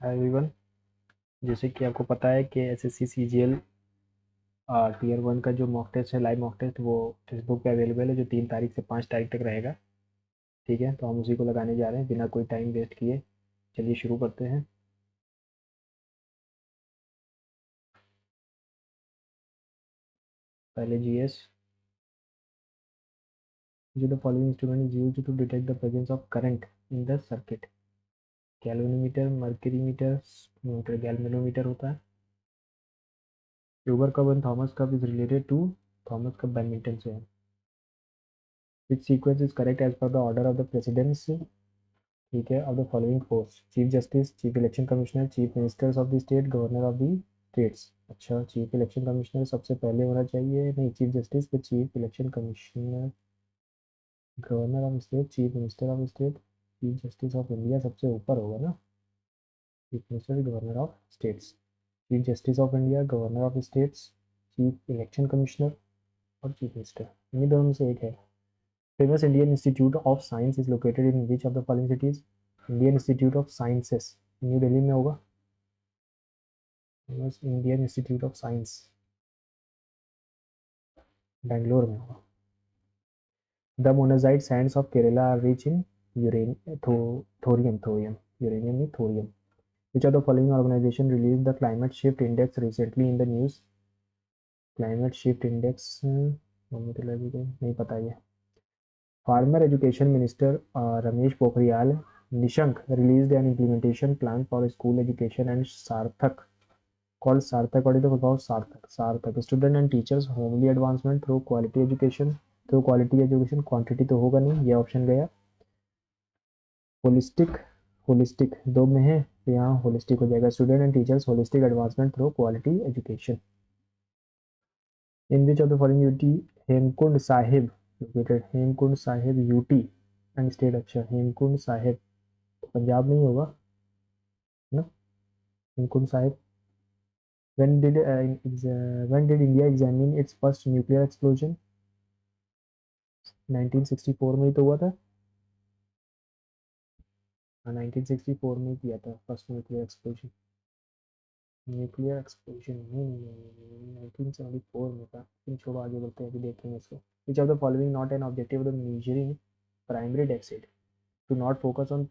Hi everyone. जैसे कि आपको पता है कि एसएससी सीजीएल टीयर 1 का जो मॉक टेस्ट है, लाइव मॉक टेस्ट, वो फेसबुक पे अवेलेबल है, जो 3 तारीख से 5 तारीख तक रहेगा। ठीक है, तो हम उसी को लगाने जा रहे हैं बिना कोई टाइम वेस्ट किए। चलिए शुरू करते हैं। पहले जीएस। जो the following instrument is used to detect the presence of current in the circuit? Galvanometer, mercury meter, spinometer. Galvanometer होता है। Uber cup and Thomas cup is related to? Thomas cup badminton से है। Which sequence is correct as per the order of the precedence? ठीक है, of the following post: chief justice, chief election commissioner, chief ministers of the state, governor of the states. अच्छा, chief election commissioner सबसे पहले होना चाहिए, नहीं, chief justice फिर chief election commissioner, governor of state, chief minister of state, chief justice of India सबसे ऊपर होगा ना। Chief minister, governor of states, chief justice of India, governor of states, chief election commissioner और chief minister. इन्हीं दोनों में से एक है। Famous Indian Institute of science is located in which of the following cities? Indian Institute of sciences new Delhi में होगा। Famous Indian Institute of Science Bangalore में होगा। The monazite sands of Kerala are rich in thorium, uranium नहीं, thorium. Which of the following organisation release the climate shift index recently in the news? Climate shift index नहीं पता ये। Former education minister Ramesh Pokhriyal Nishank released an implementation plan for school education and Sarthak, called Sarthak. What is the about Sarthak? Sarthak, student and teachers homely advancement through quality education. through quality education, quantity तो होगा नहीं, ये option गया। Holistic, holistic दो में है तो यहाँ होलिस्टिक हो जाएगा। Student and teachers holistic advancement through quality education. In which of the following UT Hemkund Sahib located? Hemkund Sahib UT and state. अच्छा, हेमकुंड साहिब पंजाब में ही होगा ना, Hemkund Sahib. when did when did India examine its first nuclear explosion? 1964 में ही तो हुआ था। हाँ, 1964 में ही किया था first nuclear explosion. Nuclear explosion नहीं, 1974 में था। लेकिन छोड़ो, आगे बढ़ते हैं, अभी देखेंगे इसको। विच of the following not an objective of the measuring primary deficit? To not focus on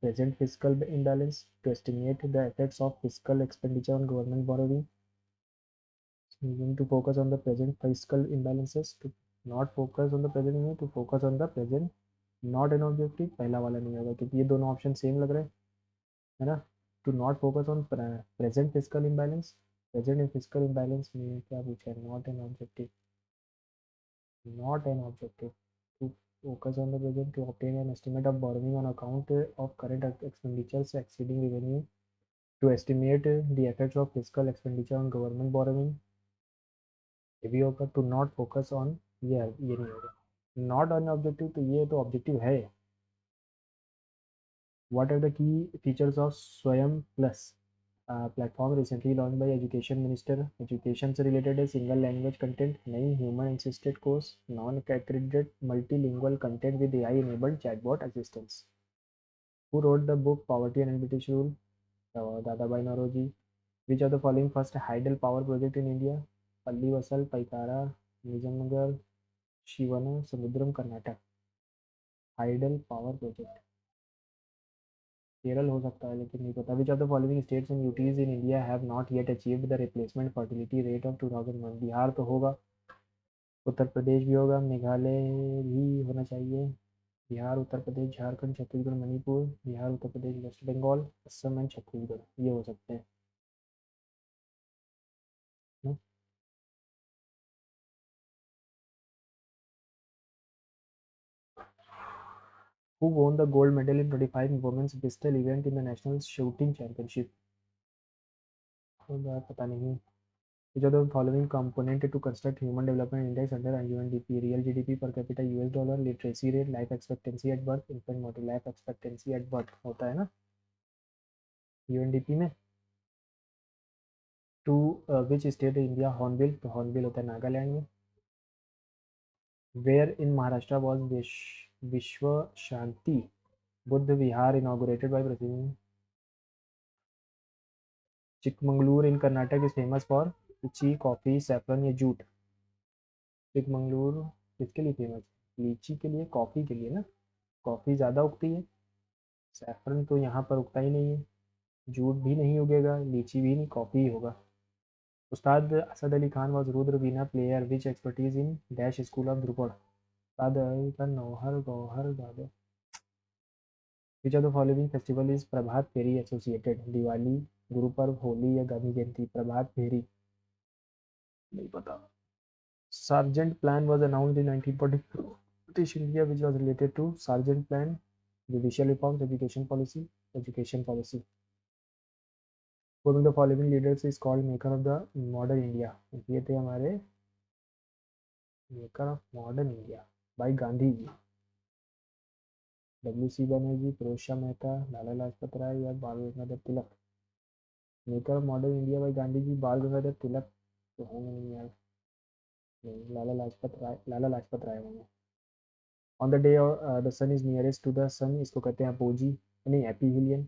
present fiscal imbalance, to estimate the effects of fiscal expenditure on government borrowing, to focus on the present fiscal imbalances, to not focus on the present, to focus on the present, not an objective पहला वाला नहीं होगा क्योंकि ये दोनों option same लग रहे हैं, है ना। To not focus on present physical imbalance, present physical imbalance में क्या पूछा है? Not an objective, not an objective. To focus on the present, to obtain an estimate of borrowing on account of current expenditures exceeding revenue, to estimate the effects of fiscal expenditure on government borrowing, ये भी होगा। To not focus on, ये नहीं होगा। Not on objective तो ये तो objective है। What are the key features of Swayam Plus platform recently launched by Education Minister? Education से related है। Single language content नहीं, human assisted course, non accredited multilingual content with AI enabled chatbot assistance. Who wrote the book Poverty and British Rule? Dadabhai Naoroji. Which of the following first hydel power project in India? Palli Vasal, Paikara, Nizamnagar, Shivana, Samudram, Karnataka. Hydel power project Kerala हो सकता है, लेकिन नहीं पता। विच of the following states and UTs in India have not yet achieved the replacement fertility rate of 2001? Bihar तो होगा, उत्तर प्रदेश भी होगा, मेघालय भी होना चाहिए। बिहार, उत्तर प्रदेश, झारखंड, छत्तीसगढ़, मणिपुर। बिहार, उत्तर प्रदेश, वेस्ट बंगाल, असम एंड छत्तीसगढ़ ये हो सकते हैं ना? Who won the gold medal in 25 women's pistol event in the national shooting championship? पता नहीं। Which of the following component to construct Human Development Index under UNDP? Real GDP per capita, US dollar, literacy rate, life expectancy at birth, infant mortality, life expectancy at birth होता है ना UNDP में। To which state India hornbill? तो hornbill होता है नागालैंड में। Where in Maharashtra was Vishwa Shanti Buddha Vihar inaugurated by president? Chikmagalur in Karnataka is famous for litchi, coffee, saffron या jute. Chikmagalur किसके लिए फेमस है? लीची के लिए, कॉफ़ी के लिए ना, कॉफ़ी ज़्यादा उगती है, सैफरन तो यहाँ पर उगता ही नहीं है, जूट भी नहीं उगेगा, लीची भी नहीं, कॉफ़ी ही होगा। Ustad Asad Ali Khan was rudra veena player which expertise in dash school of dhrupad. Ustad Ali Khan नौहर गौहर गादर। Which of the following festival is Prabhat Pheri associated? Diwali, Guru Parv, Holi या गांधी जयंती? प्रभात फेरी, नहीं पता। Sargent Plan was announced in 1944. British India, which was related to Sargent Plan, judicial reforms, education policy. One of the following leaders is called maker of the modern India. ये थे हमारे maker of modern India by Gandhi ji. WC Banerjee, Firoz Shah Mehta, लाला लाजपत राय या Bal Gangadhar Tilak? Maker of modern India by Gandhi ji, Bal Gangadhar तिलक तो होंगे नहीं यार, नहीं, लाला लाजपत राय होंगे। On the day the sun is nearest to the sun, इसको कहते हैं अपोजी, नहीं एपीहिलियन,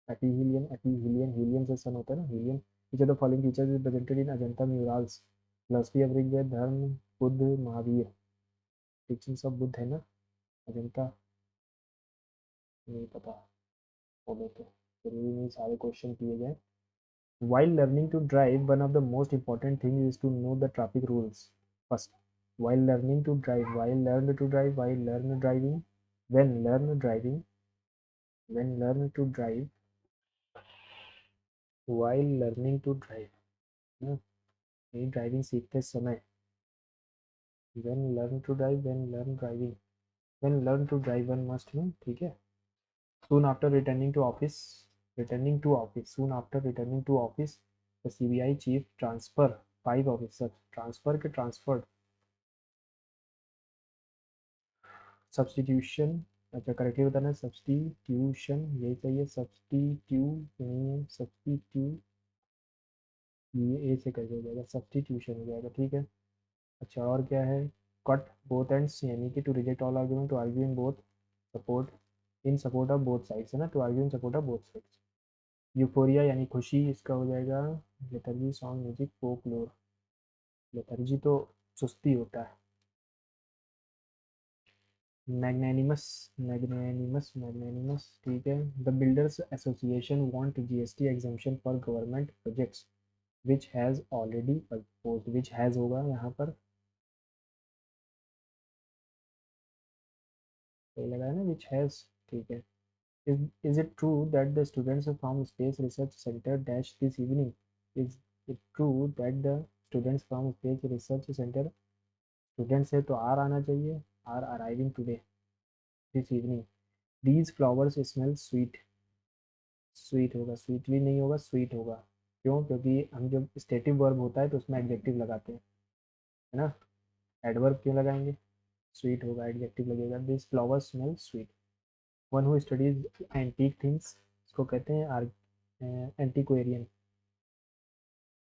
एपीहिलियन, हीलियम से सन होता है ना, helium. Which of the following features is presented in Ajanta murals? Philosophy of Rigveda, dharma, Buddha, Mahavira. Teachings of Buddha है ना अजंता, नहीं पता, बोलो तो जरूरी नहीं सारे क्वेश्चन किए जाए। While learning to drive, one of the most important things is to know the traffic rules. First, while learning to drive, while learn to drive, while learn driving, when learn driving, when learn to drive, while learning to drive, ना नहीं driving सीखते समय, when learn to drive, when learn driving, when learn to drive one must know, ठीक है। Soon after returning to office, soon after returning to office, the CBI chief transfer 5 officers, transfer के transferred, substitution, अच्छा correctly बताना है, substitution यही चाहिए, सब्सटीट्यू नहीं है, सब्सटीट्यू ये ए से कैसे हो जाएगा, सब्सटीट्यूशन हो जाएगा, ठीक है। अच्छा और क्या है, कट बोथ एंड्स यानी कि to reject all argument, to argue in both support, in support of both sides है ना, to argue in support of both sides. Euphoria यानी खुशी, इसका हो जाएगा lethargy, song, music, folklore. Lethargy तो सुस्ती होता है। मैग्नेनिमस, मैग्नेनिमस ठीक है। The builders association want GST exemption for government projects which has already proposed, which has होगा यहाँ पर, सही लगा है ना, विच हैज़, ठीक है। Is it true that the students from Space Research Center dash this evening? Is it true that the students from Space Research Center, students है तो आर आना चाहिए, are arriving today this evening? These flowers smell sweet, sweet होगा, sweet भी नहीं होगा, sweet होगा। क्यों? क्योंकि हम जब स्टेटिव वर्ब होता है तो उसमें एडजेक्टिव लगाते हैं, है ना, एडवर्ब क्यों लगाएंगे, स्वीट होगा, एडजेक्टिव लगेगा। This flower smell sweet. One who studies antique things, इसको कहते हैं एंटीक्वेरियन।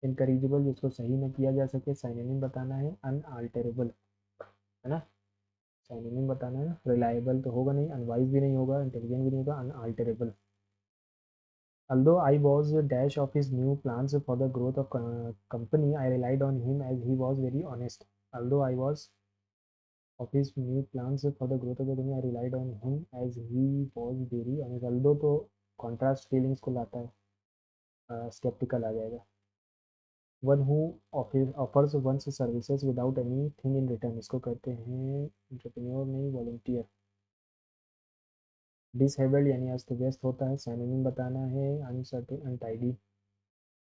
इनकरीजिबल, जिसको सही न किया जा सके, साइनोनिम बताना है, अनआल्टरेबल, है ना, साइनोनिम बताना है। रिलायबल तो होगा नहीं, अनवाइज भी नहीं होगा, इंटेलिजेंट भी नहीं होगा, अनआल्टरेबल। Although I was a dash of his new plans for the growth of company, I relied on him as he was very honest. Although I was of his new plans for the growth of the company, I relied on him as he was very honest. Although तो contrast feelings को लाता है, skeptical आ जाएगा। One who offers one's services without anything in return, इसको कहते हैं entrepreneur, नहीं volunteer। Disabled यानी अस्त व्यस्त होता है, synonym बताना है, uncertain, untidy।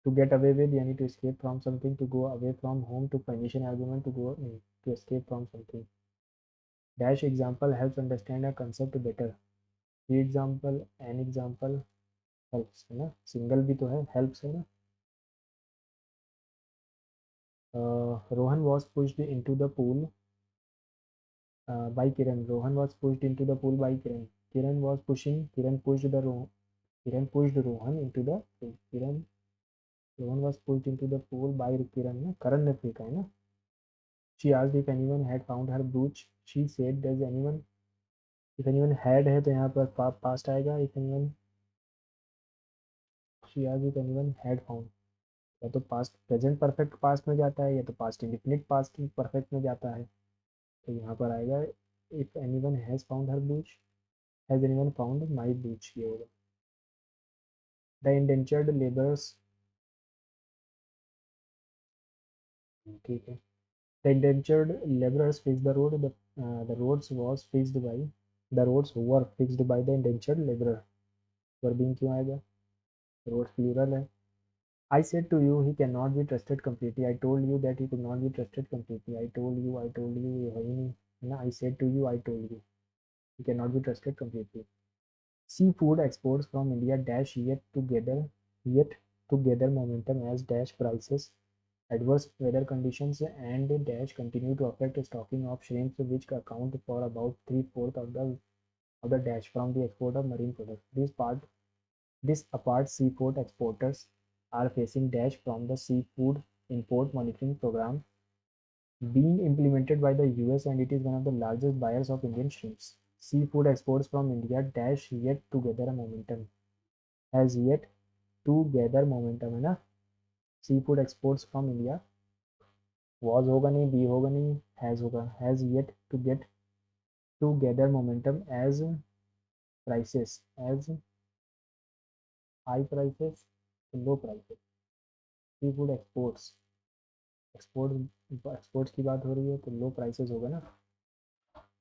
To get away with यानी to escape from something, to go away from home, to furnish an argument, to go नहीं, to escape from something। Dash example helps understand a concept better। The example, an example helps, है ना, single भी तो है, helps है ना। Rohan was pushed into the pool by Kiran, Rohan was pushed into the pool by Kiran। Kiran was pushing, Kiran pushed the Kiran pushed Rohan into the pool, Rohan was pushed into the pool by Kiran ना, करण ने फेंका है ना। She asked if anyone had found her brooch, she said does anyone, if anyone had है तो यहाँ पर past आएगा, if anyone, she asked if anyone had found, या तो पास्ट प्रेजेंट परफेक्ट पास्ट में जाता है या तो पास्ट इंडिफिनिट पास्ट परफेक्ट में जाता है। तो यहाँ पर आएगा if anyone has found her brooch, has anyone found my brooch, ये होगा। द इंडेंचर्ड लेबरर्स, ठीक है। The indentured labourers fix the road, the roads was fixed by, the roads were fixed by the indentured labourer, were being क्यों आएगा, roads plural है। I said to you he cannot be trusted completely. I told you that he could not be trusted completely. I told you ये है ही नहीं है ना। I said to you, I told you he cannot be trusted completely. Seafood exports from India dash yet together momentum as dash prices, adverse weather conditions and dash continue to affect stocking of shrimps, which account for about three-fourths of the dash from the export of marine products. This apart, seafood exporters are facing dash from the seafood import monitoring program being implemented by the US, and it is one of the largest buyers of Indian shrimps. Seafood exports from India dash yet to gather momentum, has yet to gather momentum है ना। Seafood exports from India was होगा नहीं, be होगा नहीं, has होगा, has yet to get to gather momentum as prices, as high prices to low prices. Seafood exports की बात हो रही है तो लो प्राइसेस होगा ना।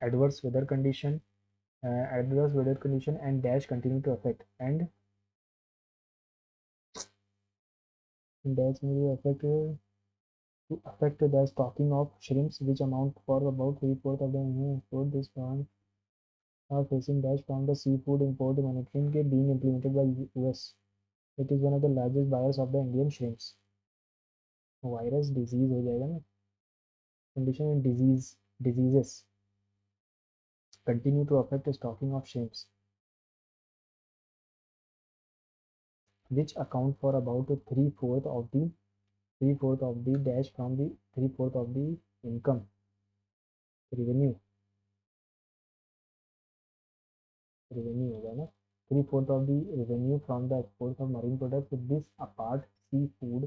Adverse weather condition, adverse weather condition and dash continue to affect and dash may affect to affect the stocking of shrimps, which amount for about three-fourths of the export. This plan are facing dash from the seafood import monitoring being implemented by US. It is one of the largest buyers of the Indian shrimps. Virus disease हो जाएगा ना। condition and diseases continue to affect the stocking of shrimps, which account for about three-fourth of the dash from the three-fourth of the income revenue होगा ना। Three-fourth of the revenue from the export of marine products. This apart, seafood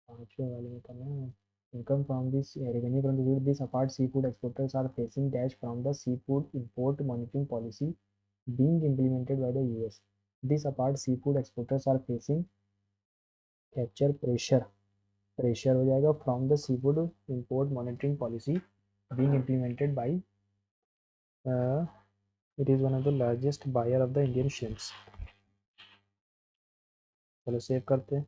पांचवें वाले में करना है। Income from this revenue from the this apart, seafood exporters are facing dash from the seafood import monitoring policy being implemented by the US. This apart, seafood exporters are facing capture pressure हो जाएगा from the seafood import monitoring policy being implemented by it is one of the largest buyer of the Indian shrimps. चलो save करते हैं।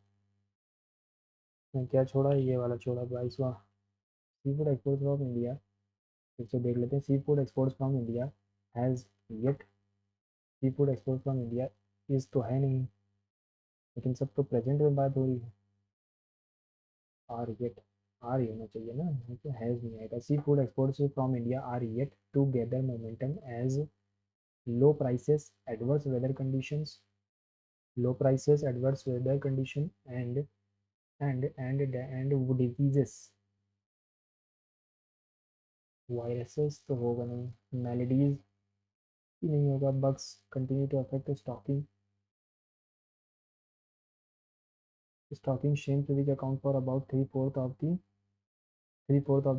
मैं क्या छोड़ा, ये वाला छोड़ा 22वां। Seafood export from India, फिर से देख लेते हैं। Seafood export from India has yet, seafood export from India इस तो है नहीं, लेकिन सब तो प्रेजेंट में बात हो रही है। आर येट, आर ही होना चाहिए ना, तो हैज़ नहीं आएगा। Seafood exports from India are yet to gather momentum as low prices, adverse weather conditions, low prices, adverse weather condition and diseases, viruses तो होगा नहीं, maladies भी नहीं होगा, bugs continue to affect the stocking shrimp, which account for about three-fourth of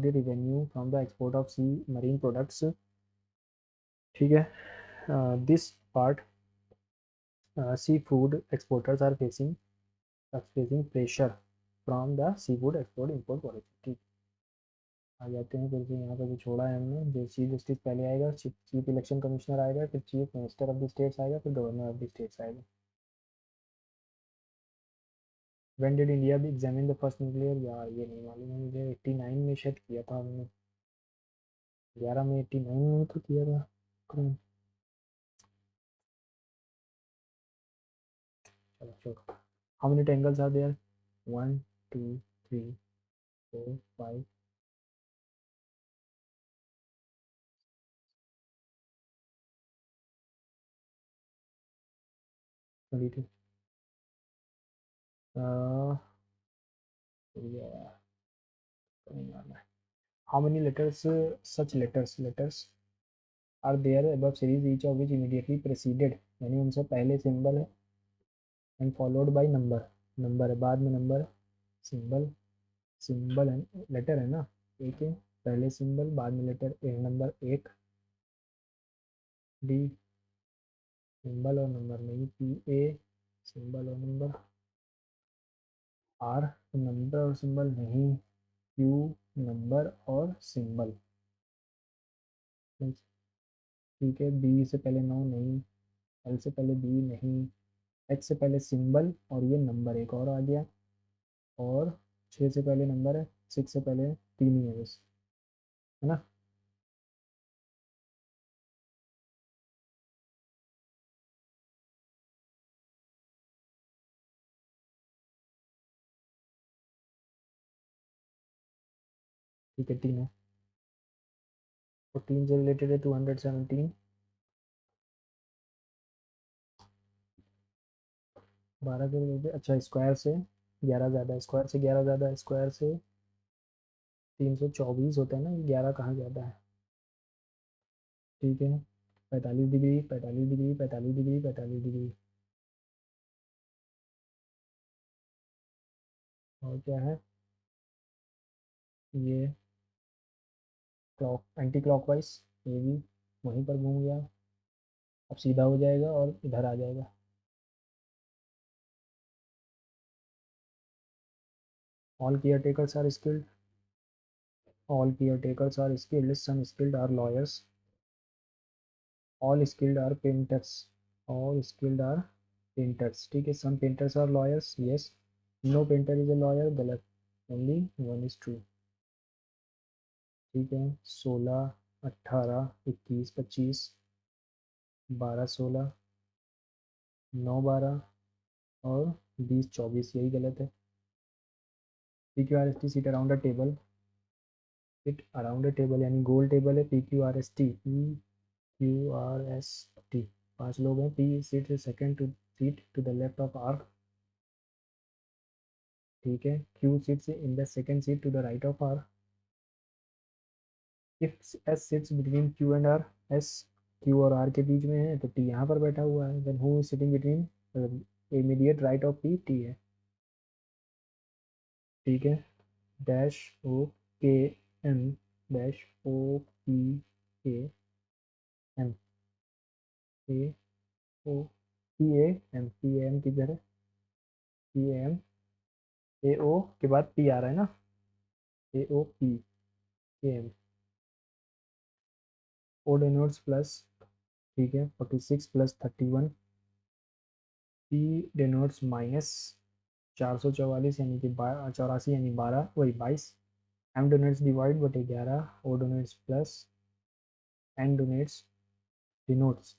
the revenue from the export of sea marine products, ठीक है। This part, seafood exporters are facing pressure from the seafood export import policy, ठीक। आ जाते हैं फिर से यहाँ पे जो छोड़ा है हमने, जो चीफ जस्टिस पहले आएगा, चीफ इलेक्शन कमिश्नर आएगा, फिर chief minister of the states आएगा, फिर गवर्नर ऑफ द स्टेट्स आएगा। व्हेन डिड इंडिया भी एग्जामिन द फर्स्ट न्यूक्लियर, यार ये नहीं मालूम है मुझे, 89 में शायद किया था हमने, 11 में 89 में तो किया था। चलो छोड़ो। How many tangles are there, 1 2 3 4 5 22। How many letters, such letters are there above series each of which immediately preceded, यानी उनसे पहले सिंबल है and followed by number, number है बाद में नंबर है, सिंबल सिंबल है लेटर है ना, एक है पहले सिंबल बाद में लेटर ए, नंबर एक डी, सिंबल और नंबर नहीं, पी ए सिंबल और नंबर, आर नंबर और सिंबल नहीं, क्यू नंबर और सिंबल, ठीक है, बी से पहले नो नहीं, एल से पहले बी नहीं, एच से पहले सिंबल और ये नंबर एक और आ गया, और 6 से पहले नंबर है, 6 से पहले तीन ही है बस, है ना। ठीक है तीन है, 14 से रिलेटेड है 217, 12 के रिलेटेड, अच्छा स्क्वायर से 11 ज़्यादा है, स्क्वायर से 11 ज़्यादा है, स्क्वायर से 324 होता है ना, ये 11 कहाँ ज़्यादा है, ठीक है, 45 डिग्री 45 डिग्री 45 डिग्री 45 डिग्री, और क्या है ये क्लॉक एंटी क्लॉकवाइज, ये भी वहीं पर घूम गया, अब सीधा हो जाएगा और इधर आ जाएगा। All caretakers are skilled, all caretakers are skilled, some skilled are lawyers, all skilled are painters, all skilled are painters, ठीक है, some painters are lawyers, yes, no painter is a lawyer, गलत, only one is true, ठीक है, 16 18 21 25 12 16 9 12 और 20 24, यही गलत है। P Q R S T seat around a table, sit around a table यानी गोल टेबल है, P Q R S T, P Q R S T, पांच लोग हैं, P seat second to seat to the left of R, ठीक है, Q seats in the second seat to the right of R, if S sits between Q and R, S Q और R के बीच में है तो T यहाँ पर बैठा हुआ है, then who is sitting between, immediate right of P T है, ठीक है, dash O K M dash O P A M A O P A M, P A M किधर है, पी ए एम, ए ओ के बाद P आ रहा है ना, A O P A M, O denotes plus, ठीक है, 46 प्लस 31, पी डिनोट्स माइनस 444 यानी कि 84 यानी 12 वही 22, एम डोनेट्स डिवाइड बटे 11, O denotes plus N denotes denotes,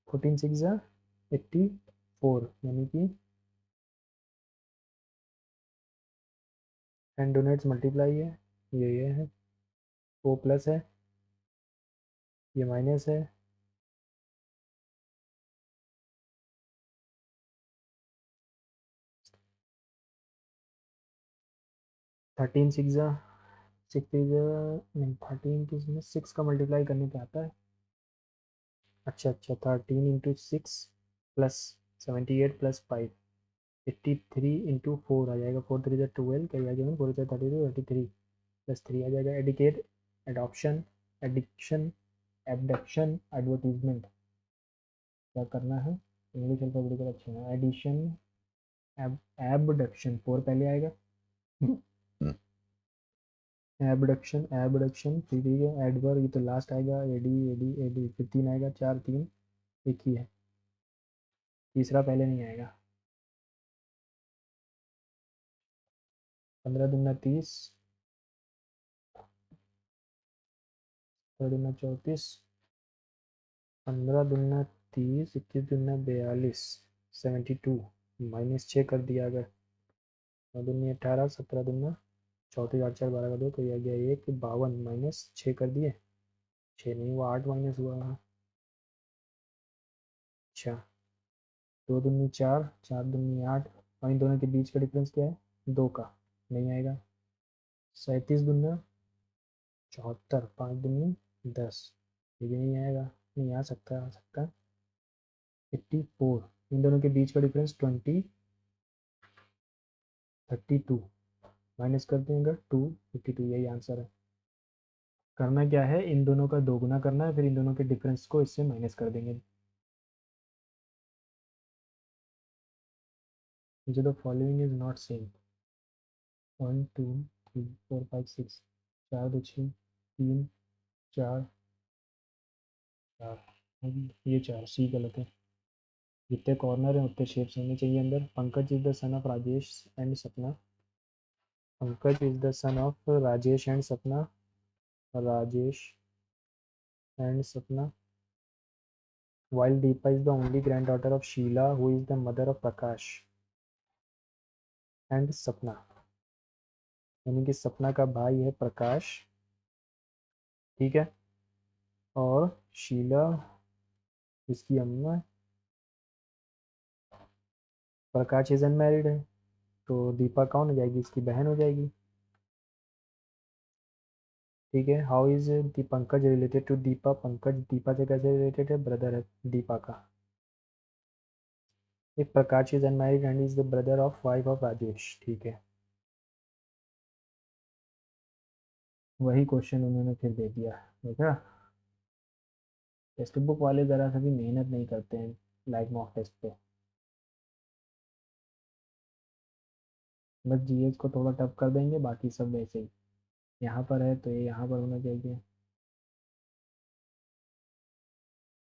14 6 84 यानी कि एन डोनेट्स मल्टीप्लाई है, ये है, ओ प्लस है, ये माइनस है, 13 6 सिक्स नहीं 13 किसमें 6 का मल्टीप्लाई करने पे आता है, अच्छा अच्छा 13 into six plus 78 plus 5, 83 into 4 आ जाएगा, 4 3 12 क्या आ जाएगा, 4 32 33 प्लस 3 आ जाएगा, adequate adoption addiction abduction advertisement, क्या करना है, इंग्लिश अल्फाबेटिकल अच्छे हैं, एडिशन एबडक्शन 4 पहले आएगा, एबडक्शन एबडक्शन ठीक है, एडवर ये तो लास्ट आएगा, एडी एडी एडी फिर 3 आएगा, 4 3 एक ही है, तीसरा पहले नहीं आएगा, 15 दूना 30, 15 दूना 34, 15 दूना 30, 21 दूना 42, 72 माइनस 6 कर दिया अगर, 9 दूनी 18, 17 दूना 34, 8 4 12 का 2 तो ये आ गया 1 52 माइनस 6 कर दिए, 6 नहीं हुआ 8 माइनस हुआ, अच्छा 2 दूनी 4, 4 दूनी 8, और इन दोनों के बीच का डिफरेंस क्या है, 2 का, नहीं आएगा। 37 दूना 74, 5 दूनी 10, ये भी नहीं आएगा। नहीं आ सकता, आ सकता। 84, इन दोनों के बीच का डिफरेंस 32, माइनस कर देंगे 252, यही आंसर है। करना क्या है, इन दोनों का दोगुना करना है, फिर इन दोनों के डिफरेंस को इससे माइनस कर देंगे। मुझे तो फॉलोइंग इज नॉट सेम। 1 2 3 4 5 6, 4 2 6 3 4 4, ये 4 सी गलत है। जितने कॉर्नर हैं उतने शेप्स होने चाहिए अंदर। Pankaj is the son of Rajesh and Sapna. Pankaj is the son of Rajesh and Sapna. Rajesh and Sapna. While Deepa is the only granddaughter of Sheila, who is the mother of Prakash and Sapna. यानी कि सपना का भाई है प्रकाश, ठीक है, और शीला इसकी अम्मा। प्रकाश इज अनमैरिड है, तो दीपा कौन हो जाएगी, इसकी बहन हो जाएगी। ठीक है। How is the Pankaj related to Deepa. Pankaj Deepa से कैसे रिलेटेड है, ब्रदर है दीपा का। If Prakash is unmarried and is the brother of wife of Rajesh, ठीक है। वही क्वेश्चन उन्होंने फिर दे दिया, देखा। टेक्स्ट बुक वाले ज़रा सा भी मेहनत नहीं करते हैं लाइव मॉक टेस्ट पे। बस जीएस को थोड़ा टफ कर देंगे, बाकी सब वैसे ही। यहाँ पर है तो ये यहाँ पर होना चाहिए।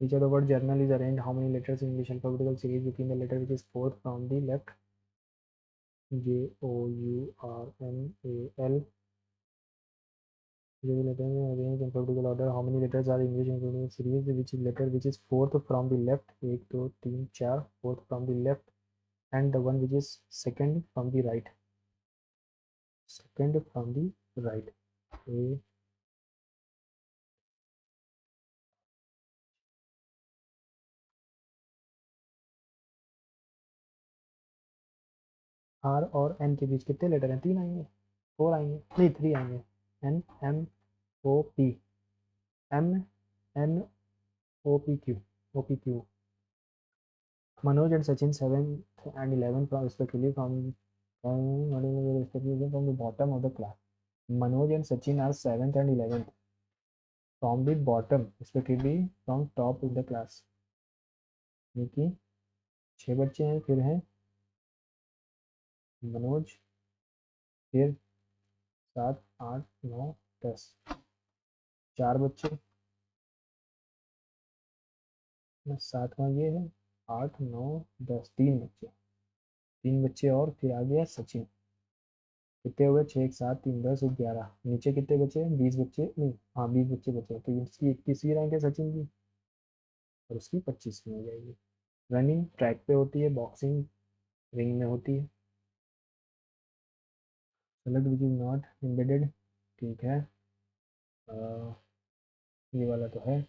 Each of the word journal is arranged how many letters in English alphabetical series between the letter which is fourth from the left. JOURNAL. Letter arranged in alphabetical order. How many letters are English including series which is letter which is fourth from the left. 1 2 3 4, fourth from the left, and the one which is second from the right. Second from the right. A R और N के बीच कितने letter हैं, 3 आएंगे, 4 आएंगे, नहीं 3 आएंगे। NMOP, MNOPQ, OPQ. Manoj and Sachin 7th and 11th from respectively from the bottom of the class. Manoj and Sachin are 7th and 11th from the bottom respectively from top in the class. यानी 6 बच्चे हैं, फिर हैं मनोज, फिर 7 8 9 10, 4 बच्चे, 7वां ये है, 8 9 10, 3 बच्चे, 3 बच्चे और फिर आ गया सचिन। कितने हुए, 6 7 3 10 11, नीचे कितने बचे, 20 बच्चे, नहीं हाँ 20 बच्चे बचे, तो इसकी 21वीं रैंक है सचिन की, और उसकी 25वीं हो जाएगी। रनिंग ट्रैक पे होती है, बॉक्सिंग रिंग में होती है। Select which is not embedded, ठीक है। ये वाला तो है।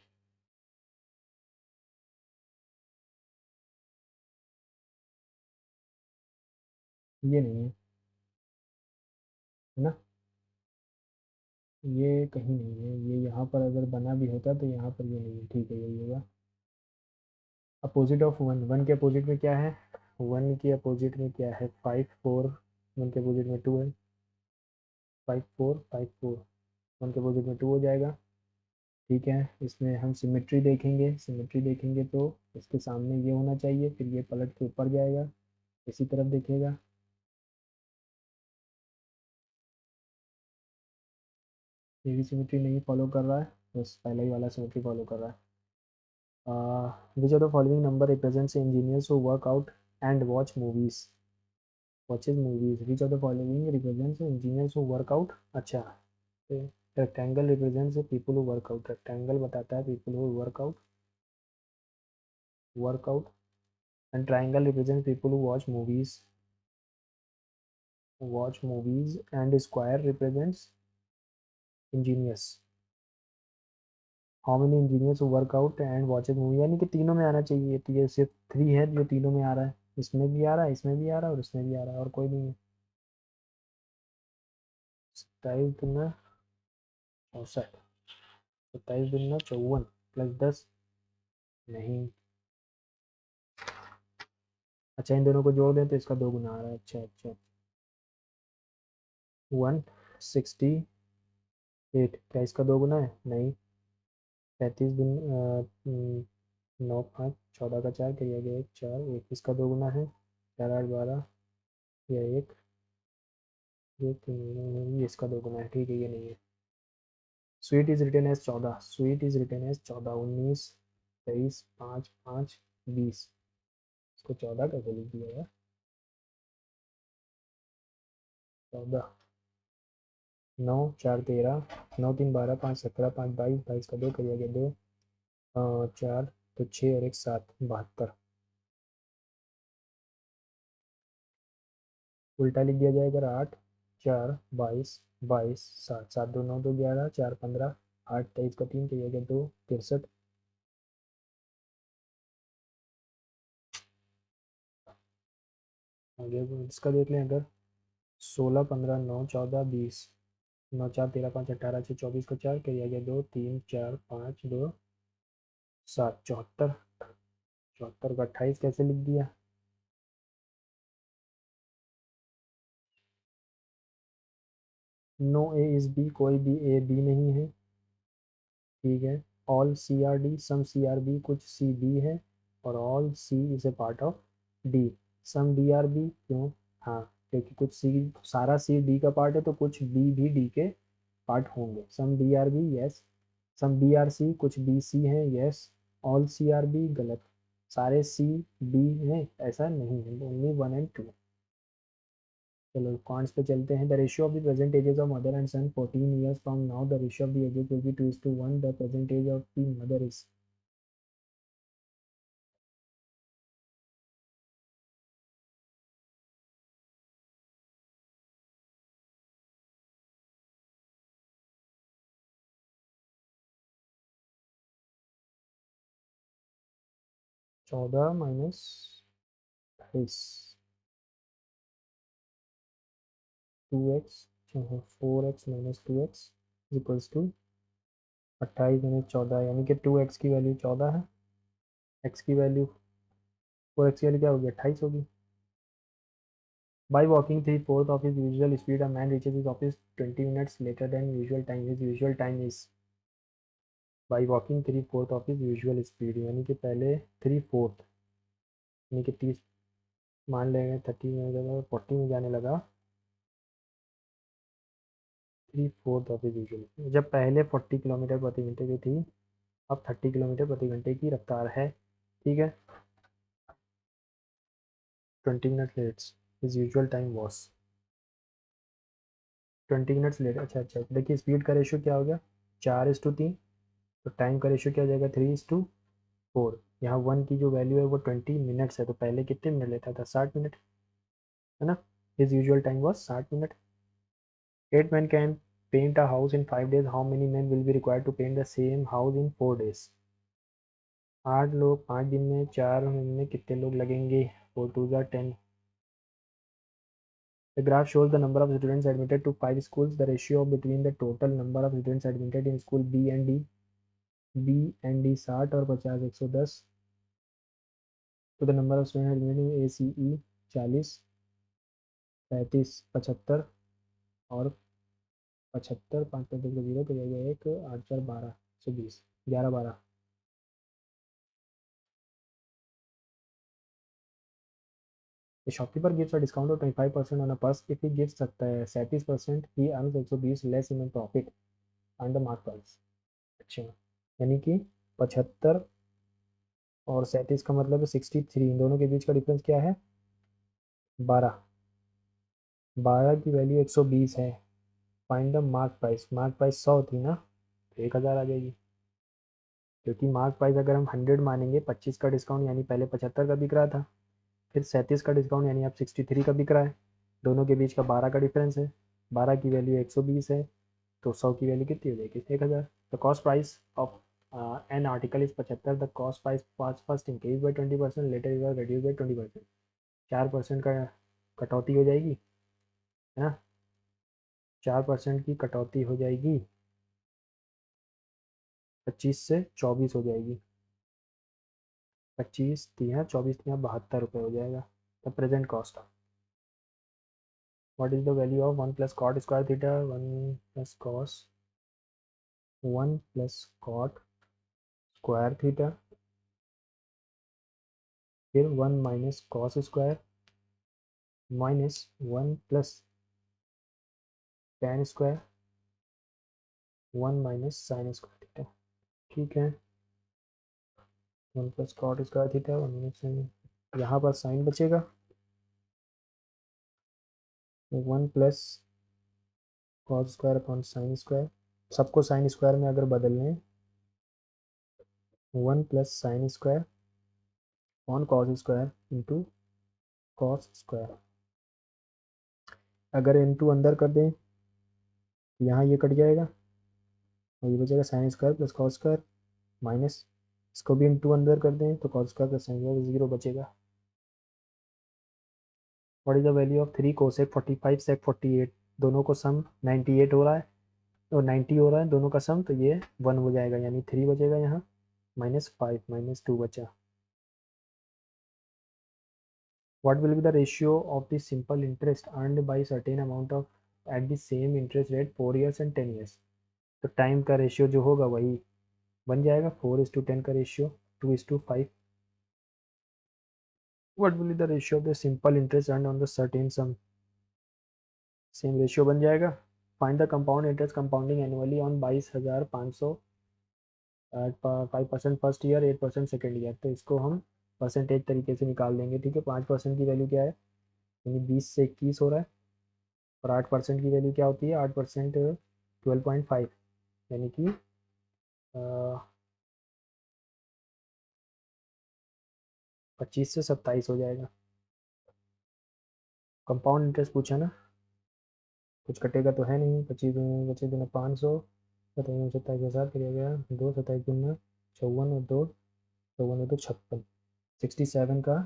ये नहीं है ना, ये कहीं नहीं है, ये यहाँ पर अगर बना भी होता तो यहाँ पर ये नहीं है, ठीक है यही होगा। अपोजिट ऑफ 1, 1 के अपोजिट में क्या है, 1 के अपोजिट में क्या है, 5 4, 1 के अपोजिट में 2 है, 5 4 5 4, 1 के अपोजिट में 2 हो जाएगा। ठीक है, इसमें हम सिमेट्री देखेंगे, सिमेट्री देखेंगे तो इसके सामने ये होना चाहिए, फिर ये पलट के ऊपर जाएगा, इसी तरफ देखेगा। ये भी सिमेट्री नहीं फॉलो कर रहा है, बस पहले ही वाला सिमेट्री फॉलो कर रहा है। Which of the following number represents engineers who work out and watch movies, watches movies. Which of the following represents engineers who work out, अच्छा rectangle represents people who work out, rectangle बताता है people who work out, and triangle represents people who watch movies, and square represents engineers. How many engineers work out and watches movie, यानी कि तीनों में आना चाहिए, तो ये सिर्फ 3 है जो तीनों में आ रहा है, इसमें भी आ रहा है, इसमें भी आ रहा है, और इसमें भी आ रहा है, और कोई नहीं है। 27 दूना 64, 27 दूना 54 प्लस 10 नहीं। अच्छा इन दोनों को जोड़ दें तो इसका 2 गुना आ रहा है। अच्छा अच्छा 168, क्या इसका 2 गुना है? नहीं। 35 दून 9 5 14 का 4 किया गया 1 4 1, इसका 2 गुना है 4 8 12, यह 1 ये 3, ये इसका 2 गुना है। ठीक है ये नहीं है। Sweet is written as 14, sweet is written as 14, 19 23 5 5 20, इसको 14 कैसे लिख दिया यार? 14 9 4 13, 9 3 12 5 17 5 22, 22 का 2 करिए गया 2 4 तो 6 और 1 7, 72। उल्टा लिख दिया जाएगा 8 4 22 22 7 7 2 9 2 11 4 15 8 23 का 3 करिए गया 2 63। आगे इसका देख लें अगर 16 15 9 14 20, 9 4 13 5 18 6 24 का 4 करिए गया 2 3 4 5 2 7, 74। 74 का 28 कैसे लिख दिया? नो ए इज बी, कोई भी ए बी नहीं है। ठीक है। All C are D, some C are B, कुछ सी बी है। और all C is a part of D, some D are B. क्यों? हाँ क्योंकि कुछ सी, सारा सी डी का पार्ट है तो कुछ बी भी डी के पार्ट होंगे। Some D are B yes, some B are C, कुछ बी सी है yes. All C are B गलत, सारे सी बी हैं ऐसा नहीं है, ओनली 1 एंड 2। चलो कॉन्स पे चलते हैं। The ratio of the present ages of mother and son 14 years from now, the ratio of the ages will be 2:1, the present age of the mother is. चौदह minus 28, 2x, 4x minus 2x equals to 28 minus 14, यानी कि 2x की value 14 है, x की value 4x की value क्या होगी? 28 होगी। By walking 3/4 of his usual speed, a man reaches his office 20 minutes later than usual time. His usual time is, by walking 3/4 of his usual speed, यानी कि पहले 3/4 यानी कि 30, मान लेंगे 30 में जगह 40 में जाने लगा। 3/4 ऑफ हिज यूजुअल, जब पहले 40 किलोमीटर प्रति घंटे की थी अब 30 किलोमीटर प्रति घंटे की रफ्तार है। ठीक है। 20 minute lets, his usual time was 20 minutes late. अच्छा अच्छा देखिए स्पीड का रेशियो क्या हो गया? 4:3, तो टाइम का रेशियो क्या हो जाएगा? 3:4। यहाँ 1 की जो वैल्यू है वो 20 मिनट्स है, तो पहले कितने मिनट लेता था? 60 मिनट, है ना। His usual time was 60 minute. 8 men can paint a house in 5 days, how many men will be required to paint the same house in 4 days? 8 लोग 5 दिन में, 4 दिन में कितने लोग लगेंगे? 4 2 10। The graph shows the number of students admitted to 5 schools. The ratio between the total number of students admitted in school B and D, 60 और 50 110, to the number of students admitted in ACE 40 35 75 और 75, 5 5 2 0 तो जाएगा 1 8 4 12 120 11 12। The shopkeeper gives a discount of 25% on a purse. If he gives सकता है 37%, he earns 120 less in a profit and the mark price। अच्छा यानी कि 75 और 37 का मतलब है 63, इन दोनों के बीच का डिफरेंस क्या है? 12। 12 की वैल्यू 120 है। Find the mark price, mark price 100 थी ना, तो 1000 आ जाएगी। क्योंकि मार्क प्राइस अगर हम 100 मानेंगे, 25 का डिस्काउंट यानी पहले 75 का बिक रहा था, फिर 37 का डिस्काउंट यानी अब 63 का बिक रहा है, दोनों के बीच का 12 का डिफरेंस है। 12 की वैल्यू 120 है, तो 100 की वैल्यू कितनी हो जाएगी? 1000। The cost price of an article is 75, the cost price first increase by 20%, later is reduce by 20%। 4% का कटौती हो जाएगी, है ना। 4% की कटौती हो जाएगी, 25 से 24 हो जाएगी। 25 तिया 24 तिया 72 रुपये हो जाएगा the present cost. What is the value of 1 plus cot square theta, 1 plus cos, 1 plus cot square theta, फिर 1 minus cos square minus 1 plus tan square, 1 minus sine square theta. ठीक है, 1 plus cot square theta, 1 minus sine, यहाँ पर sine बचेगा, 1 plus cos square upon sine square, सबको sine square में अगर बदल लें, 1 plus sine square upon cos square into cos square. अगर इंटू अंदर कर दें तो यहाँ ये कट जाएगा और ये बचेगा sine square plus cos square, minus इसको भी इंटू अंदर कर दें तो cos square plus sine square, zero बचेगा। What is the value of 3 cosec 45 sec 48, दोनों को सम 98 हो रहा है और 90 हो रहा है दोनों का सम, तो ये 1 हो जाएगा, यानी 3 बचेगा यहाँ, -5 -2 बचा। What will be the ratio of the simple interest earned by certain amount of at the same interest rate 4 years and 10 years? तो टाइम का रेशियो जो होगा वही बन जाएगा 4:10 का ratio, 2:5। What will be the ratio of the simple interest earned on the certain sum? Same ratio बन जाएगा। Find the compound interest compounding annually on 22,500, 5% first year, 8% second year. तो इसको हम परसेंटेज तरीके से निकाल देंगे। ठीक है, 5% की वैल्यू क्या है, यानी 20 से 21 हो रहा है, और 8% की वैल्यू क्या होती है, 8% 12.5, यानी कि 25 से 27 हो जाएगा। कंपाउंड इंटरेस्ट पूछा ना, कुछ कटेगा तो है नहीं, 25 25 दूना 500, 27 27 हजार करिए गया, 2 27 दूना 54 और 2 54 और 2 56, 67 का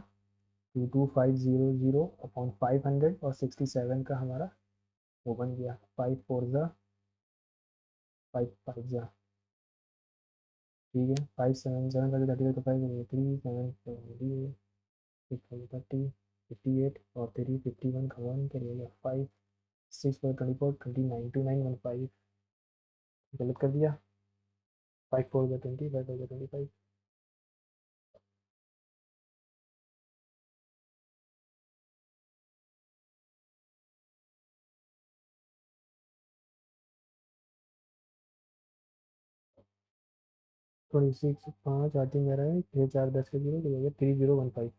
22500 अपॉन 500, और 67 का हमारा वो बन गया 5 4 ज़ा 5 5 ज़ा। ठीक है, 5 7 7 का 30 का 5 3 7 30 58 और 3 51 का 1 करिएगा 5 6 4 24 29 2915, गलत कर दिया, 5 4 का 20 5 4 का 25। थोड़ी 6 5 8 मेरा है, 6 4 10 का 0 हो गया 3015।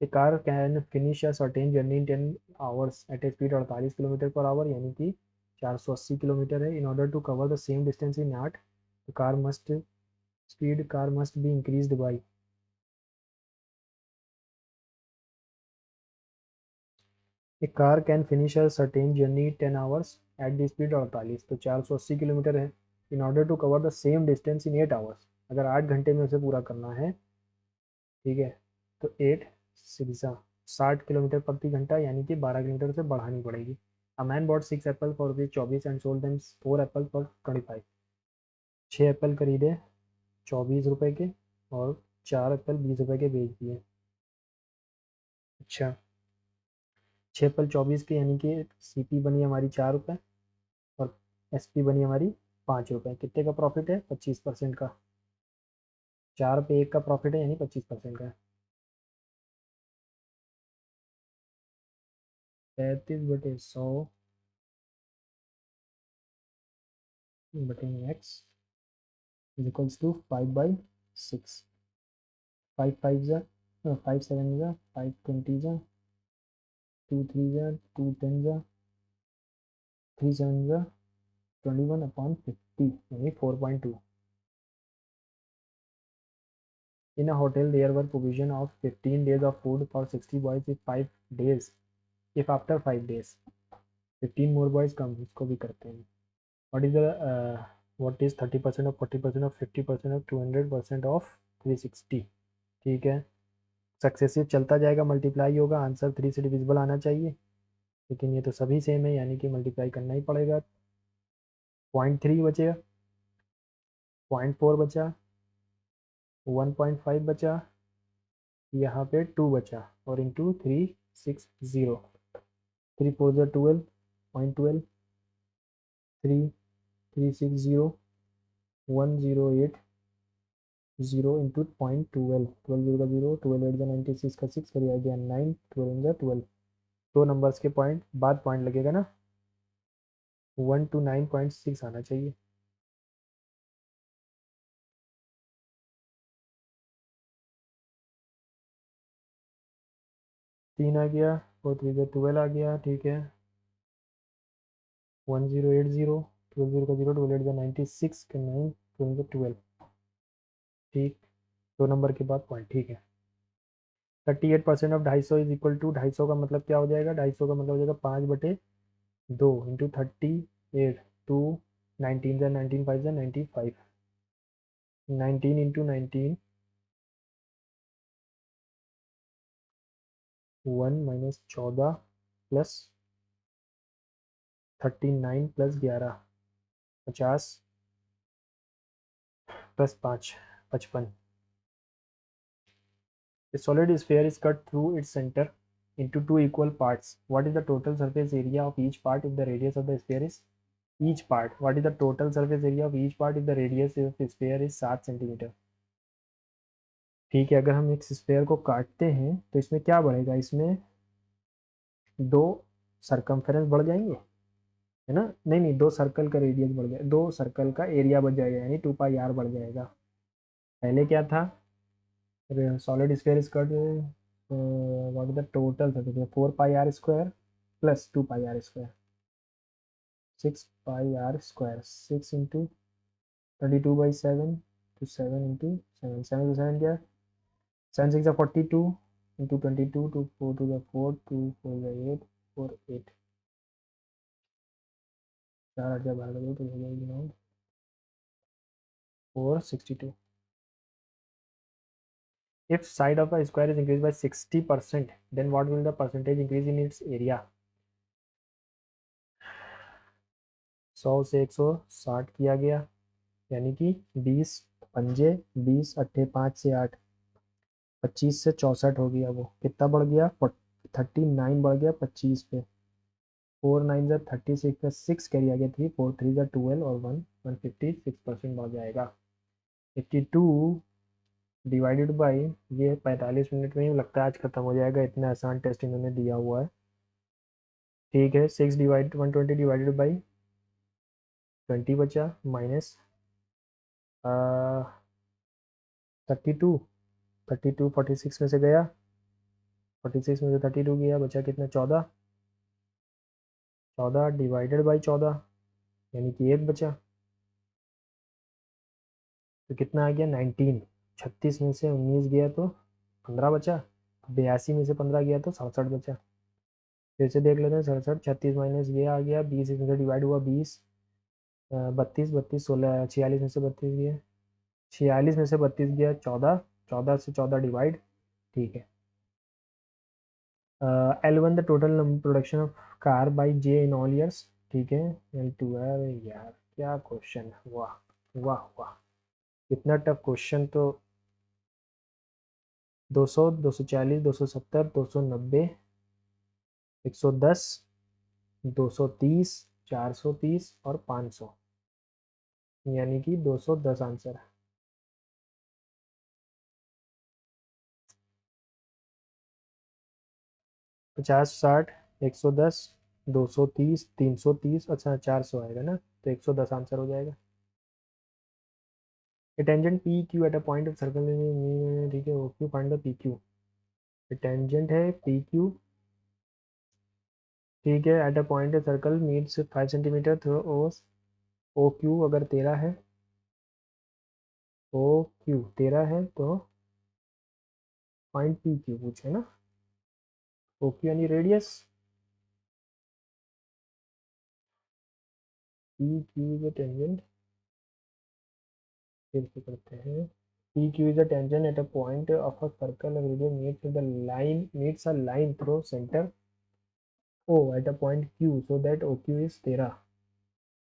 A car can finish a certain journey in 10 hours at a speed 48 kilometre per hour, यानी कि 480 किलोमीटर है। In order to cover the same distance in 8, the car must be increased by। A car can finish a certain journey 10 hours at the speed 48, तो 480 kilometre है। In order to cover the same distance in 8 hours, अगर 8 घंटे में उसे पूरा करना है, ठीक है, तो 8 सिक्सा 60 किलोमीटर प्रति घंटा, यानी कि 12 किलोमीटर से बढ़ानी पड़ेगी। A man bot 6 Apple for rupees 24 and sold them 4 Apple for 25। 6 Apple खरीदे 24 रुपए के और 4 एप्पल 20 रुपए के बेच दिए। अच्छा, 6 एप्पल 24 के, यानी कि सीपी बनी हमारी 4 रुपये और एसपी बनी हमारी 5 रुपये। कितने का प्रॉफिट है, 25% का। 4 पे 1 का प्रॉफिट है, यानी 25% का है। 33/100 बटे एक्स इज इक्वल्स टू 5/6। 5 5 ज़ा 5 7 ज़ा 5 20 ज़ा 2 3 ज़ा 2 10 ज़ा 3 7 ज़ा 21 अपॉन 50, यानी 4.2। In a hotel there were provision of 15 days of food for 60 boys if 5 days, if after 5 days 15 more boys come, इसको भी करते हैं। what is the what is 30% of 40% of 50% of 200% of 360। ठीक है, सक्सेसिव चलता जाएगा, multiply होगा, answer 3 से डिविजिबल आना चाहिए। लेकिन ये तो सभी सेम है, यानी कि मल्टीप्लाई करना ही पड़ेगा। 0.3 बचेगा, 0.4 बचा, 1.5 बचा, यहाँ पे 2 बचा, और इंटू 360, 3 4 12, 0.12, 3 360, 108, 0 इंटू 0.12, 12 का 0, 12 8 96 का 6 करिए, आ गया 9, 12 12। दो नंबर्स के पॉइंट बाद पॉइंट लगेगा ना, 1 to 9.6 आना चाहिए। तीन आ गया, 4 3 12 आ गया, ठीक है। 1080, 12 का 0, 12 8 96 का 9, 12 ठीक। दो नंबर के बाद पॉइंट, ठीक है। 38% ऑफ 250 इज इक्वल टू, 250 का मतलब क्या हो जाएगा, 250 का मतलब हो जाएगा 5/2 इंटू 38, टू 19 या 19 5 या 95, 19 into 19, 1 minus 14 plus 39 plus 11, 50 plus 5, 55। A solid sphere is cut through its center into two equal parts. What is the total surface area of each part if the radius of the sphere is each part? What is the total surface area of each part if the radius of the sphere is 7 centimetre? ठीक है, अगर हम एक sphere को काटते हैं तो इसमें क्या बढ़ेगा, इसमें दो सरकमफेरेंस बढ़ जाएंगे, है ना। नहीं नहीं, दो सर्कल का रेडियस बढ़ जाएगा, दो सर्कल का एरिया बढ़ जाएगा, यानी 2 पाई आर बढ़ जाएगा। पहले क्या था, solid sphere is cut, what is the total surface, 4 pi R square plus 2 pi R square, 6 pi R square, 6 into 32/7, तो 7 इंटू 7, 7 क्या है, 7 6 42, इंटू 22, 2 4 2 4 8, 4 8, 4 8 बाहर कर दो तो हो जाएगी 462। If side of a square is increased by 60%, then what will the percentage increase in its area? 100 से 160 किया गया, यानी कि 20 पंजे, 20 अट्ठे 5 से 8, 25 से 64 हो गया, वो कितना बढ़ गया, 39 बढ़ गया 25 पे, 4 9 जा 36 का 6 कैरी आ गया 3, 4 3 जा 12, और 156% बढ़ जाएगा। 82 डिवाइडेड बाई, ये 45 मिनट में ही लगता है आज खत्म हो जाएगा, इतना आसान टेस्ट इन्होंने दिया हुआ है। ठीक है, 120 डिवाइडेड बाई 20 बचा, माइनस 32, 32 46 में से गया, 46 में से 32 गया, बचा कितना, 14, 14 डिवाइडेड बाई 14, यानी कि एक बचा, तो कितना आ गया 19, 36 में से 19 गया तो 15 बचा, 82 में से 15 गया तो 67 बचा। फिर से देख लेते हैं, 67, 36 माइनस ये आ गया, 20 इसमें से डिवाइड हुआ 20, 32 32 16, 46 में से 32 गया, 46 में से 32 गया 14, 14 से 14 डिवाइड, ठीक है। L1 the total production of car by J in all years, ठीक है। L2, अरे यार क्या क्वेश्चन, वाह वाह वाह, इतना टफ क्वेश्चन तो। 200, 240, 270, 290, 110, 230, 430 और 500, यानी कि 210 आंसर है। 50 60, 110, 230, 330, अच्छा 400 आएगा ना, तो 110 आंसर हो जाएगा। Tangent P Q at a point of circle, ठीक है, O Q find the P Q. Tangent है पी क्यू, ठीक है, at a point circle meets 5 centimetre through O Q अगर 13 है, ओ क्यू 13 है तो पॉइंट पी क्यू पूछे ना, ओ क्यू यानी radius, P Q is a tangent, फिर से करते हैं, P Q is a tangent at a point of a circle radius meets the line, meets a line through centre O at a point Q so that O Q is 13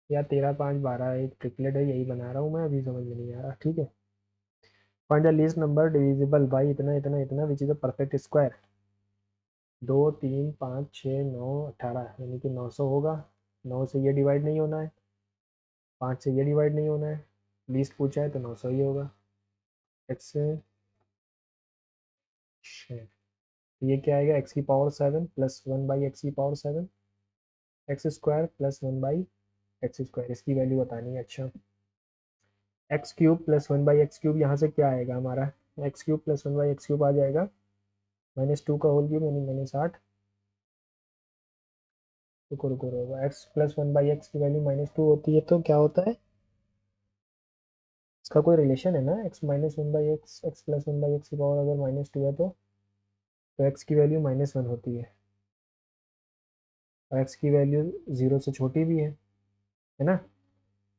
या 13 5 12 एक triplet है, यही बना रहा हूँ मैं, अभी समझ में नहीं आ रहा। ठीक है, find the least number divisible by इतना इतना इतना which is a perfect square. 2 3 5 6 9 18 यानी कि 900 होगा। 9 से ये डिवाइड नहीं होना है, 5 से ये डिवाइड नहीं होना है, लीस्ट पूछा है तो 900 ही होगा। एक्स ये क्या आएगा, एक्स की पावर 7 प्लस 1/x की power 7 x square plus 1/x square, इसकी वैल्यू बतानी है। अच्छा, x cube plus 1/x cube, यहाँ से क्या आएगा हमारा, x cube plus 1/x cube आ जाएगा -2 का होल क्यूब यानी -8। रुको रुको रुको, एक्स प्लस 1/x की वैल्यू -2 होती है तो क्या होता है, इसका कोई रिलेशन है ना, x minus 1/x, x plus 1/x की पावर अगर -2 है तो एक्स की वैल्यू -1 होती है, और एक्स की वैल्यू 0 से छोटी भी है ना,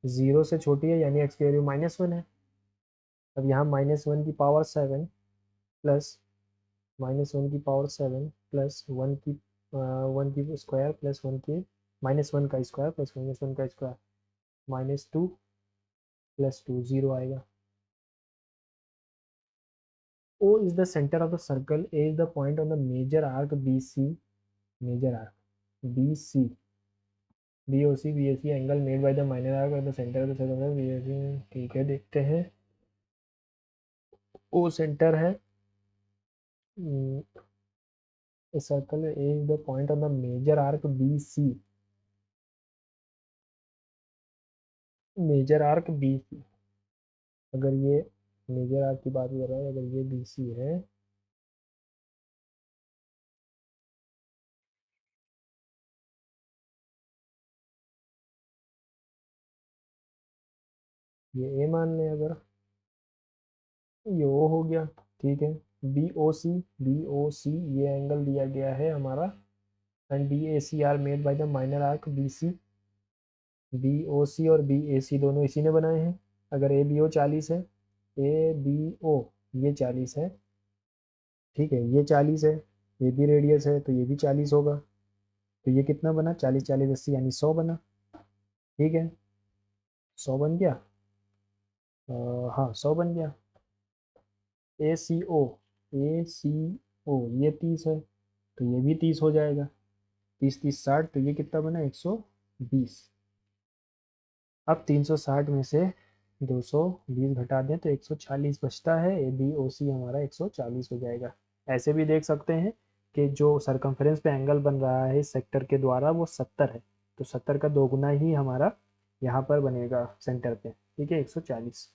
0 से छोटी है यानी एक्स की वैल्यू -1 है। अब यहाँ -1 की पावर 7 प्लस -1 की पावर 7 प्लस 1 की स्क्वायर प्लस 1 की -1 का स्क्वायर प्लस -1 का स्क्वायर, -2 प्लस 2 0 आएगा। O is the center of the circle, A is the point on the major arc BC, major arc BC, BOC angle made by the minor arc at the center of the circle BOC। ठीक है, देखते हैं। O centre है, circle A is the point on the major arc BC, major arc BC। अगर ये major arc की बात कर रहा है, अगर ये BC है, ये A मान लें अगर, ये O हो गया। ठीक है, BOC ये एंगल दिया गया है हमारा, and BAC are made by the minor arc BC। BOC और BAC दोनों इसी ने बनाए हैं। अगर ABO 40 है, ABO ये 40 है, ठीक है, ये 40 है, ये भी रेडियस है तो ये भी 40 होगा। तो ये कितना बना, 40 40 80 यानी 100 बना। ठीक है, 100 बन गया। हाँ 100 बन गया। ACO ये 30 है तो ये भी 30 हो जाएगा, 30 30 60, तो ये कितना बना, 120। अब 360 में से 220 घटा दें तो 140 बचता है, ए बी ओ सी हमारा 140 हो जाएगा। ऐसे भी देख सकते हैं कि जो सरकमफ्रेंस पे एंगल बन रहा है इस सेक्टर के द्वारा वो 70 है, तो 70 का दोगुना ही हमारा यहाँ पर बनेगा सेंटर पे। ठीक है, 140।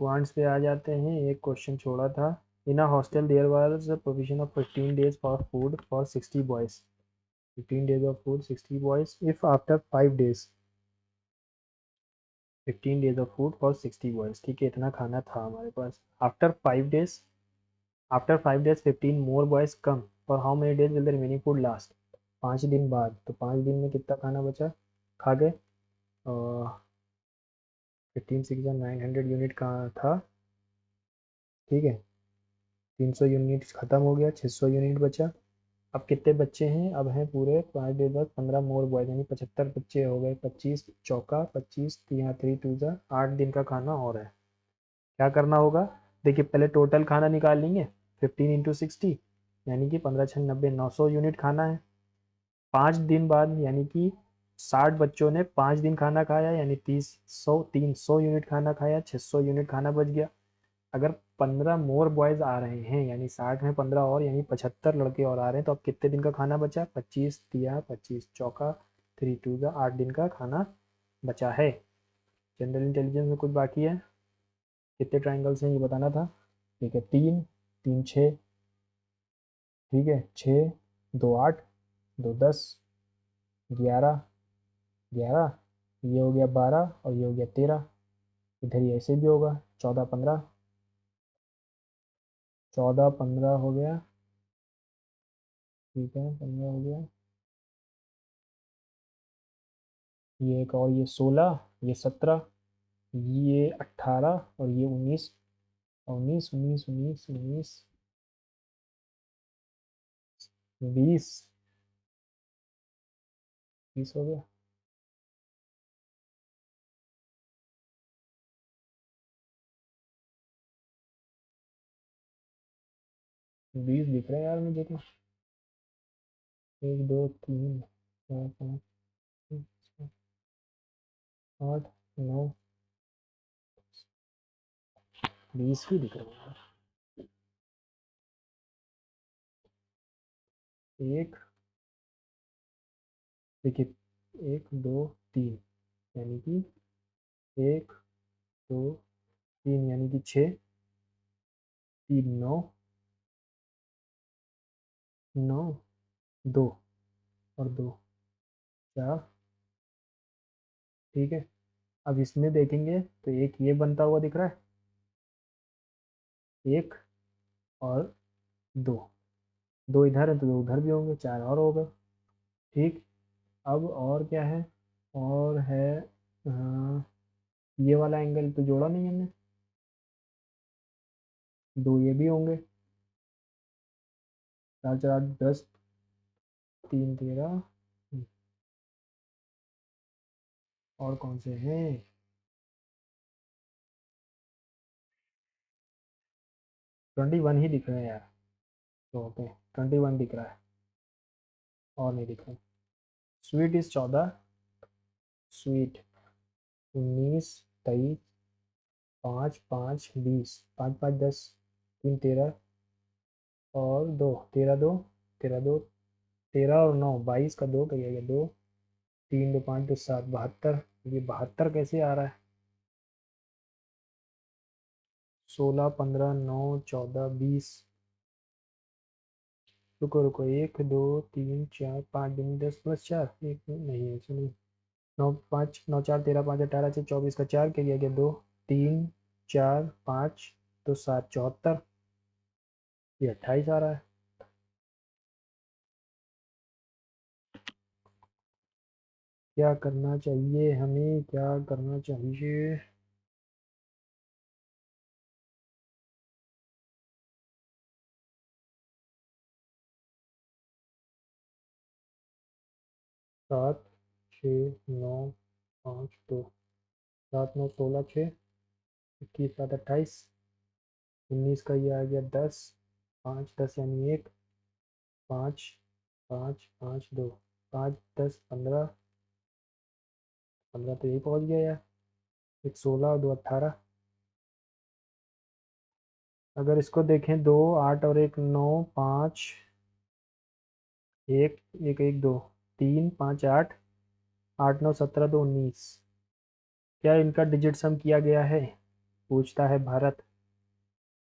क्वांट्स पे आ जाते हैं, एक क्वेश्चन छोड़ा था। In a hostel there was a provision of 15 days for food for 60 boys, 15 days of food 60 boys, if after 5 days 15 days of food for 60 boys. ठीक है, इतना खाना था हमारे पास। After 5 days 15 more boys come, for how many days will the remaining food last. 5 दिन बाद, तो 5 दिन में कितना खाना बचा, खा गए। 15 6 900 यूनिट कहाँ था, ठीक है, 300 यूनिट ख़त्म हो गया, 600 यूनिट बचा। अब कितने बच्चे हैं, अब हैं पूरे 5 दिन बाद 15 मोर बॉयज यानी 75 बच्चे हो गए। 25 चौका 25, यहाँ 3 2 8 दिन का खाना और है। क्या करना होगा, देखिए पहले टोटल खाना निकाल लेंगे, 15 × 60 यानी कि 15 6 90, 900 यूनिट खाना है। 5 दिन बाद यानी कि 60 बच्चों ने 5 दिन खाना खाया यानी 300 यूनिट खाना खाया, 600 यूनिट खाना बच गया। अगर 15 मोर बॉयज आ रहे हैं यानी 60 में 15 और यानी 75 लड़के और आ रहे हैं, तो अब कितने दिन का खाना बचा, 25 दिया 25 चौका 3 2 8 दिन का खाना बचा है। जनरल इंटेलिजेंस में कुछ बाकी है, कितने ट्राइंगल्स हैं ये बताना था। ठीक है, 3 3 6, ठीक है, 6 2 8 2 10 11 11, ये हो गया 12 और ये हो गया 13। इधर ही ऐसे भी होगा, 14 15, 14 15 हो गया। ठीक है, 15 हो गया, ये एक और, ये 16, ये 17, ये 18 और ये 19, 19 19 19 19 20 20 हो गया। बीस दिख रहा है यार मुझे तो। 1 2 3 4 5 6 8 9 20 भी दिख रहा है। एक, देखिए 1 2 3, यानी कि 1 2 3 यानी कि 6, 3 9, 9 2 और 2 4। ठीक है, अब इसमें देखेंगे तो एक ये बनता हुआ दिख रहा है, एक और दो, दो इधर है तो दो उधर भी होंगे, चार और हो गए। ठीक, अब और क्या है, और है ये वाला एंगल तो जोड़ा नहीं हमने, दो ये भी होंगे, 4 4 8 10, 3 13। और कौन से हैं, 21 ही दिख रहे हैं यार, तो पे 21 दिख रहा है, और नहीं दिख रहा। स्वीट इज 14, स्वीट 19 23, 5 5 20, 5 5 10, 3 13, और दो, 13 2, 13 और 9 22 का दो करिएगा, 2 3 2 5 2 7, 72। ये 72 कैसे आ रहा है, 16 15 9 14 20। रुको रुको, 1 2 3 4 5 10 + 4, एक नहीं है ऐसा नहीं। 9 5 9 4 13 5 18 से 24 का 4 के लिए गया, 2 3 4 5 2 7, 74। ये 28 आ रहा है। क्या करना चाहिए हमें, क्या करना चाहिए। 7 6 9 5 2, 7 9 16 6, 21 7 28, 19 का ये आ गया 10, 5 10 यानी 1, 5 5 5 2, 5 10 15, 15 तो यही पहुंच गया यार, एक 16 और 2 18। अगर इसको देखें, 2 8 और 1 9 5, एक एक एक 2 3 5 8, 8 9 17 2 19। क्या इनका डिजिट सम किया गया है, पूछता है भारत।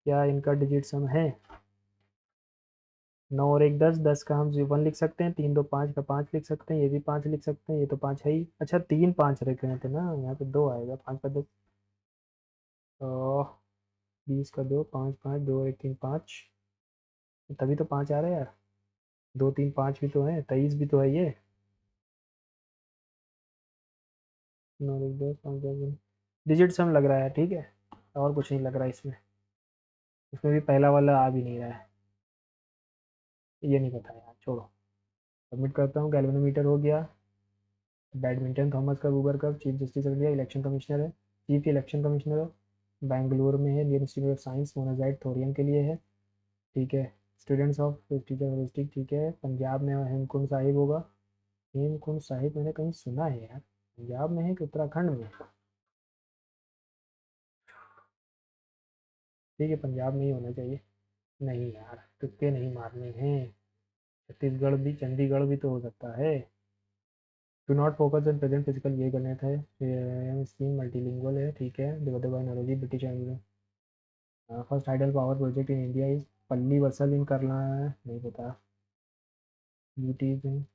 क्या इनका डिजिट सम है। 9 और 1 10, 10 का हम 1 लिख सकते हैं, 3 2 5 का 5 लिख सकते हैं, ये भी 5 लिख सकते हैं, ये तो 5 है ही। अच्छा, 3 5 रख रहे थे ना, यहाँ पे 2 आएगा, 5 का 2, तो 20 का 2, 5 5 2 1 3 5, तभी तो 5 आ रहे हैं यार, 2 3 5 भी तो है, 23 भी तो है ये। 9 1 10 5 10 डिजिट सम लग रहा है, ठीक है, और कुछ नहीं लग रहा है इसमें। इसमें भी पहला वाला आ भी नहीं रहा है, ये नहीं पता यार, छोड़ो। सबमिट करता हूँ, गैल्वेनोमीटर हो गया। Badminton Thomas cup Uber cup chief justice of India, election commissioner है, चीफ इलेक्शन कमिश्नर है, बैंगलोर में है, Indian Institute of science, monazite thorium के लिए है। ठीक है, स्टूडेंट्स ऑफ टीचर डिस्ट्रिक्ट, ठीक है, पंजाब में हेमकुंड साहिब होगा। हेमकुंड साहिब मैंने कहीं सुना है यार, पंजाब में है कि उत्तराखंड में। ठीक है, पंजाब में ही होना चाहिए। नहीं यार, तुक्के नहीं मारने हैं, छत्तीसगढ़ भी, चंडीगढ़ भी तो हो सकता है। Do not focus on present physical, ये करना था। स्कीम मल्टीलिंगुअल है, ठीक है, divided by knowledge British. First hydel power project in India is, पल्ली वसल इन करना है, नहीं पता। UTs in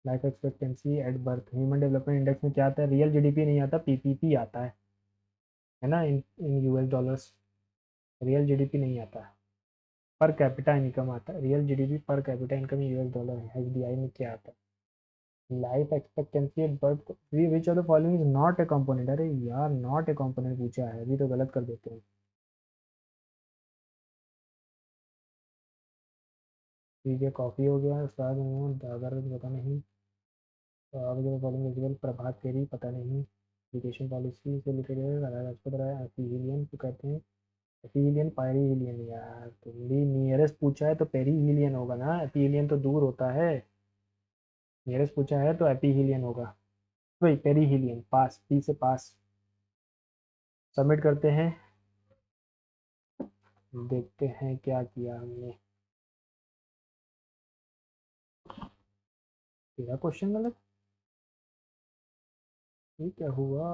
life expectancy at birth, human development index में क्या आता है, रियल जीडीपी नहीं आता, पीपीपी आता है ना, in US dollars. Real GDP नहीं आता, पर कैपिटा इनकम आता है, real GDP per capita income US dollar है। एसबीआई में क्या आता है, life expectancy at birth, which of the following is not a component. अरे यार, नॉट ए कंपोनेंट पूछा है, अभी तो गलत कर देते हैं। ठीक है, कॉफ़ी हो गया, उसके बाद दादर पता नहीं, फॉलोइंग प्रभात फेरी पता नहीं, एजुकेशन पॉलिसी से रिलेटेड है, राजपथ राय एफिलियन को कहते हैं, एफिलियन पायरीलियन, यार तुम भी नियरेस्ट पूछा है तो पेरीहिलियन होगा ना, एफिलियन तो दूर होता है, नियरेस्ट पूछा है तो एपीहिलियन होगा, वही पेरीहिलियन, पास, पी से पास। सबमिट करते हैं, देखते हैं क्या किया हमने। तेरा क्वेश्चन गलत, ये क्या हुआ?